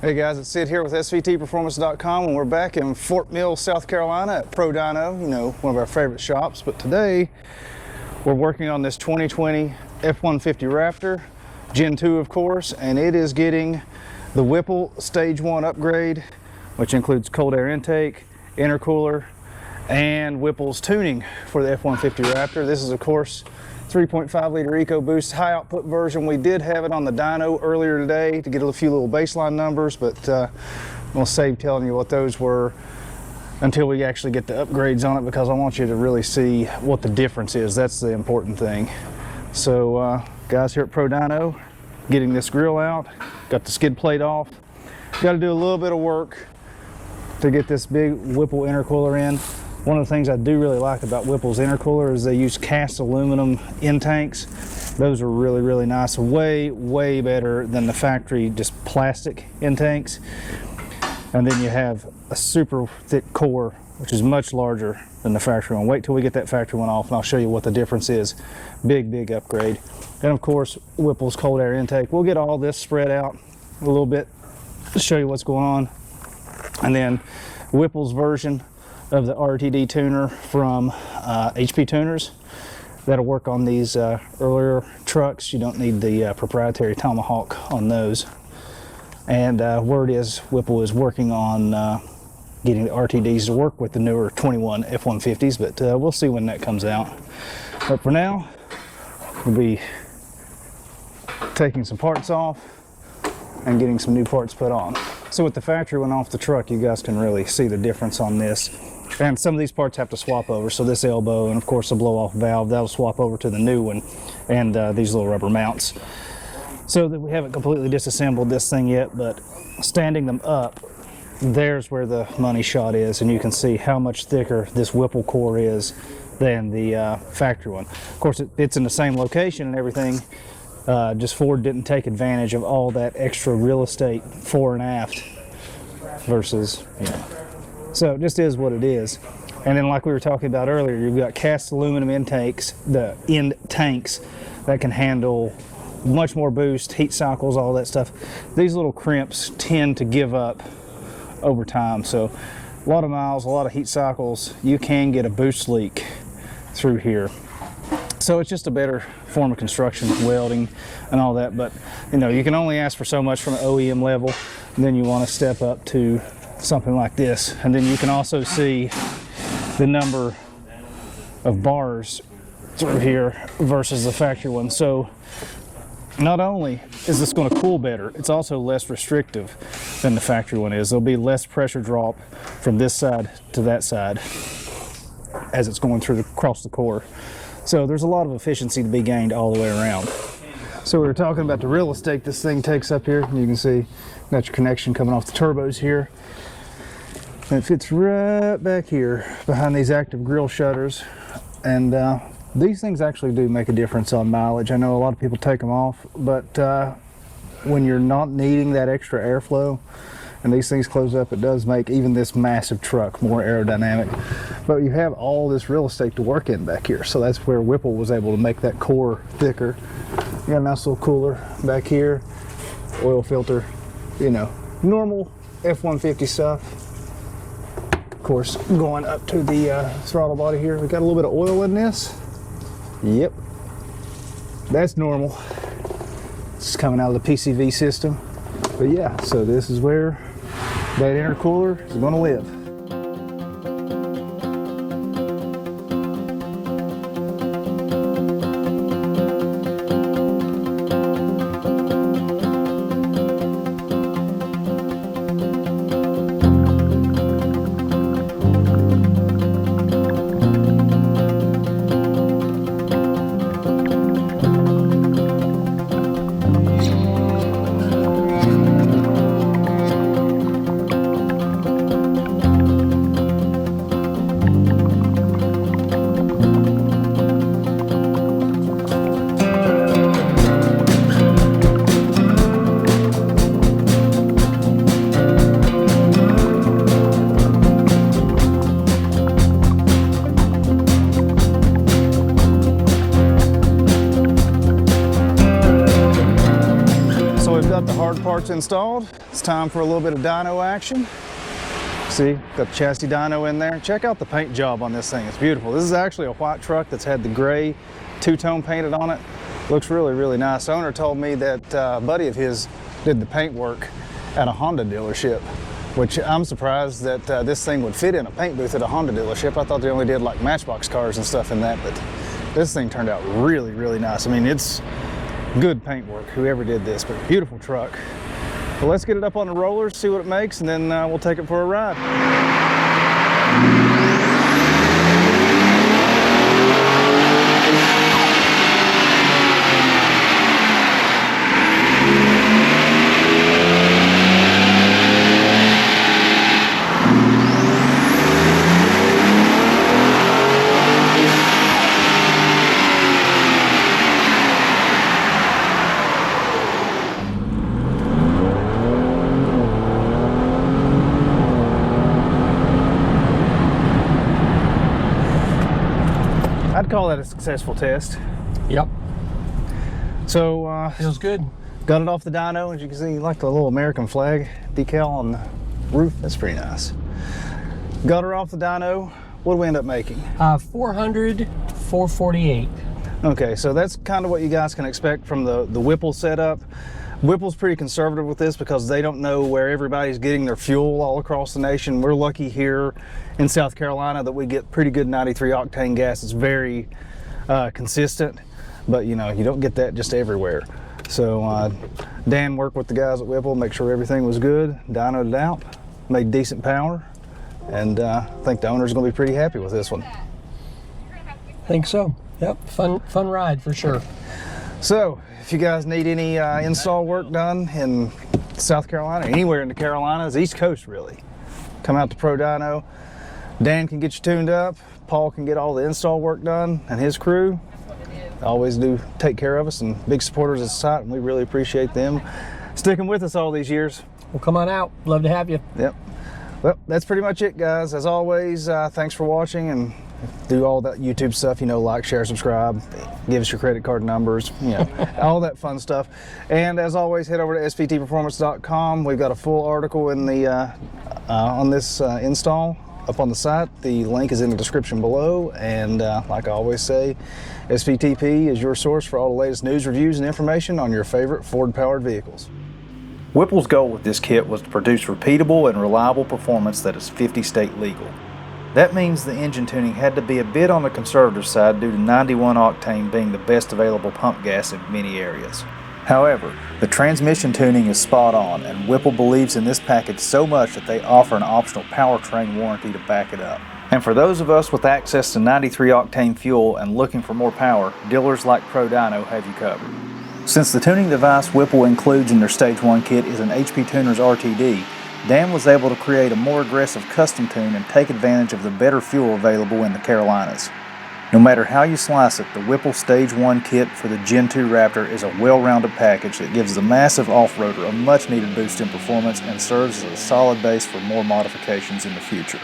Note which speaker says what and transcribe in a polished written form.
Speaker 1: Hey guys, it's Sid here with svtperformance.com, and we're back in Fort Mill, South Carolina at Pro-Dyno, you know, one of our favorite shops. But today we're working on this 2020 F-150 Raptor, Gen 2 of course, and it is getting the Whipple Stage 1 upgrade, which includes cold air intake, intercooler, and Whipple's tuning for the F-150 Raptor. This is of course 3.5 liter EcoBoost high output version. We did have it on the dyno earlier today to get a few little baseline numbers, but I'm gonna save telling you what those were until we actually get the upgrades on it, because I want you to really see what the difference is. That's the important thing. So guys here at Pro-Dyno, getting this grill out, got the skid plate off. Got to do a little bit of work to get this big Whipple intercooler in. One of the things I do really like about Whipple's intercooler is they use cast aluminum in tanks. Those are really, really nice. Way, way better than the factory just plastic in tanks. And then you have a super thick core, which is much larger than the factory one. Wait till we get that factory one off and I'll show you what the difference is. Big, big upgrade. And of course, Whipple's cold air intake. We'll get all this spread out a little bit to show you what's going on. And then Whipple's version of the RTD tuner from HP Tuners. That'll work on these earlier trucks. You don't need the proprietary Tomahawk on those. And word is Whipple is working on getting the RTDs to work with the newer 21 F-150s, but we'll see when that comes out. But for now, we'll be taking some parts off and getting some new parts put on. So with the factory one off the truck, you guys can really see the difference on this. And some of these parts have to swap over. So this elbow and of course the blow off valve, that'll swap over to the new one, and these little rubber mounts. So that we haven't completely disassembled this thing yet, but standing them up, there's where the money shot is, and you can see how much thicker this Whipple core is than the factory one. Of course it's in the same location and everything, just Ford didn't take advantage of all that extra real estate fore and aft versus, you know. So it just is what it is. And then like we were talking about earlier, you've got cast aluminum intakes, the end tanks that can handle much more boost, heat cycles, all that stuff. These little crimps tend to give up over time. So a lot of miles, a lot of heat cycles, you can get a boost leak through here. So it's just a better form of construction, welding and all that. But you know, you can only ask for so much from an OEM level. And then you want to step up to something like this, and then you can also see the number of bars through here versus the factory one. So not only is this going to cool better, it's also less restrictive than the factory one is. There'll be less pressure drop from this side to that side as it's going through across the core. So there's a lot of efficiency to be gained all the way around. So we were talking about the real estate this thing takes up here. You can see got your connection coming off the turbos here. And it fits right back here behind these active grill shutters. And these things actually do make a difference on mileage. I know a lot of people take them off, but when you're not needing that extra airflow and these things close up, it does make even this massive truck more aerodynamic. But you have all this real estate to work in back here. So that's where Whipple was able to make that core thicker. You got a nice little cooler back here, oil filter, you know, normal F-150 stuff. Of course, going up to the throttle body here, we got a little bit of oil in this. Yep, that's normal. It's coming out of the PCV system. But yeah, so this is where that intercooler is going to live. got the hard parts installed. It's time for a little bit of dyno action. See, got the chassis dyno in there. Check out the paint job on this thing. It's beautiful. This is actually a white truck that's had the gray two-tone painted on it. Looks really, really nice. The owner told me that a buddy of his did the paint work at a Honda dealership, which I'm surprised that this thing would fit in a paint booth at a Honda dealership. I thought they only did like Matchbox cars and stuff in that, but this thing turned out really, really nice. I mean, it's good paint work, whoever did this, but beautiful truck. Well, let's get it up on the rollers, see what it makes, and then we'll take it for a ride. I'd call that a successful test.
Speaker 2: Yep.
Speaker 1: So
Speaker 2: feels good.
Speaker 1: Got it off the dyno. As you can see, like the little American flag decal on the roof. That's pretty nice. Got her off the dyno. What did we end up making?
Speaker 2: 400, 448.
Speaker 1: Okay, so that's kind of what you guys can expect from the Whipple setup. Whipple's pretty conservative with this because they don't know where everybody's getting their fuel all across the nation. We're lucky here in South Carolina that we get pretty good 93 octane gas. It's very consistent, but you know, you don't get that just everywhere. So Dan worked with the guys at Whipple, make sure everything was good, dynoed it out, made decent power, and I think the owner's gonna be pretty happy with this one.
Speaker 2: I think so. Yep, fun ride for sure.
Speaker 1: So, if you guys need any install work done in South Carolina, anywhere in the Carolinas, East Coast really, come out to pro-dyno. Dan can get you tuned up. Paul can get all the install work done, and his crew always do take care of us and big supporters of the site, and we really appreciate them sticking with us all these years.
Speaker 2: Well, come on out. Love to have you.
Speaker 1: Yep. Well, that's pretty much it, guys. As always, thanks for watching, and do all that YouTube stuff, you know, like, share, subscribe, give us your credit card numbers, you know, all that fun stuff. And as always, head over to svtperformance.com. We've got a full article in the on this install up on the site. The link is in the description below. And like I always say, SVTP is your source for all the latest news, reviews, and information on your favorite Ford-powered vehicles. Whipple's goal with this kit was to produce repeatable and reliable performance that is 50-state legal. That means the engine tuning had to be a bit on the conservative side due to 91 octane being the best available pump gas in many areas. However, the transmission tuning is spot on, and Whipple believes in this package so much that they offer an optional powertrain warranty to back it up. And for those of us with access to 93 octane fuel and looking for more power, dealers like pro-dyno have you covered. Since the tuning device Whipple includes in their Stage 1 kit is an HP Tuner's RTD, Dan was able to create a more aggressive custom tune and take advantage of the better fuel available in the Carolinas. No matter how you slice it, the Whipple Stage 1 kit for the Gen 2 Raptor is a well-rounded package that gives the massive off-roader a much-needed boost in performance and serves as a solid base for more modifications in the future.